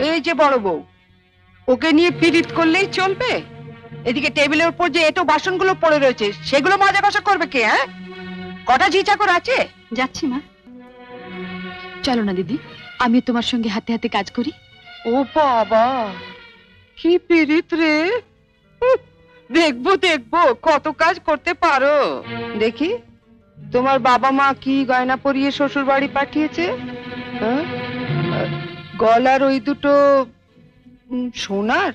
এই যে বড় বউ, ওকে নিয়ে পীড়িত করলেই চলবে? এদিকে টেবিলের উপর যে এটো বাসনগুলো পড়ে রয়েছে সেগুলো মাজা কষা করবে কে? হ্যাঁ, কটা ঝি চাকর আছে? যাচ্ছি মা। চলো না দিদি, আমি তোমার সঙ্গে হাতে হাতে কাজ করি। ও বাবা, কি পীড়িত রে! দেখবো দেখবো কত কাজ করতে পারো। দেখি তোমার বাবা মা কি গয়না পরিয়ে শ্বশুর বাড়ি পাঠিয়েছে। হ্যাঁ? গলার ওই দুটো সোনার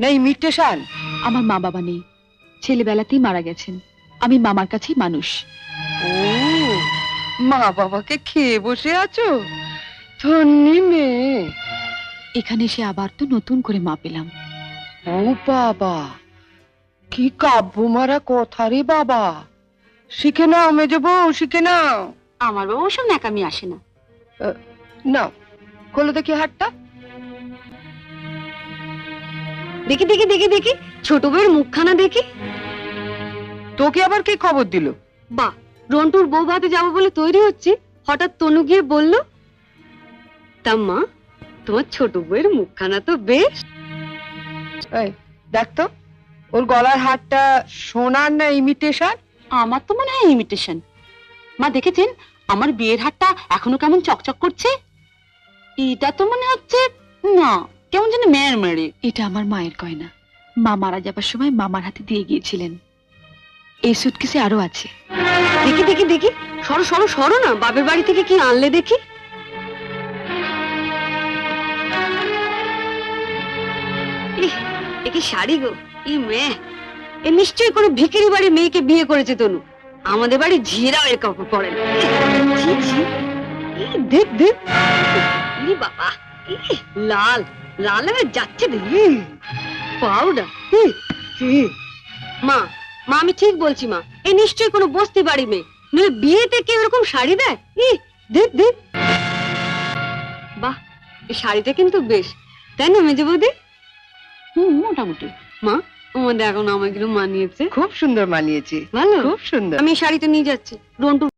না ইমিটেশন? আমার মা বাবা নেই, ছেলেবেলাতেই মারা গেছেন। আমি মামার কাছেই মানুষ। ও, মা বাবাকে খেয়ে বসে আছো? ধন্যি মেয়ে। এখানে এসে আবার তো নতুন করে মা পেলাম। ও বাবা, কি কাব্য মারা কথা রে বাবা! শিখে নাও মেজো বউ, শিখে নাও। আমার বাবা ওসব ন্যাকামি আসে না। নাও, খোলো দেখি হাতটা। দেখি দেখি দেখি দেখি, ছোট বউয়ের মুখখানা দেখি। তোকে আবার কি খবর দিল? বা, রন্টুর বউ ভাতে যাবো বলে তৈরি হচ্ছে, হঠাৎ তনু গিয়ে বলল, তা মা, তোমার ছোট বউয়ের মুখখানা তো বেশ। এই দেখ তো, ওর গলার হারটা সোনার না ইমিটেশন? আমার তো মনে হয় ইমিটেশন। মা দেখেছেন আমার বিয়ের হারটা এখনো কেমন চকচক করছে? এটা তো মনে হচ্ছে না, কেমন যেন মেয়ের মেরে। এটা আমার মায়ের গয়না, মা মারা যাবার সময় মামার হাতে দিয়ে গিয়েছিলেন। এই সুটকেসে আরো আছে। দেখি দেখি দেখি, সরো সরো সরো না, বাপের বাড়ি থেকে কি আনলে দেখি। এ কি শাড়ি গো! ই মেয়ে, এ নিশ্চয়ই কোনো ভিখারি বাড়ির মেয়েকে বিয়ে করেছে তনু। আমাদের বাড়ি ঝিরাও এর কাপড় পরে না। ছি, ছি। দেখ দেখ, বাবা, লাল লাল হয়ে যাচ্ছে দেখি। পাউডার। মা, মা আমি ঠিক বলছি মা, এ নিশ্চয়ই কোনো বস্তি বাড়ি মেয়ে, নইলে বিয়েতে কেউ এরকম শাড়ি দেয়? দেখ দেখ, বাহ, এই শাড়িটা কিন্তু বেশ, তাই না মেজে বৌদি? মোটামুটি। মা, আমাদের এখন আমাকে মানিয়েছে। খুব সুন্দর মানিয়েছে, ভালো, খুব সুন্দর। আমি এই শাড়িটা নিয়ে যাচ্ছি। রন্টু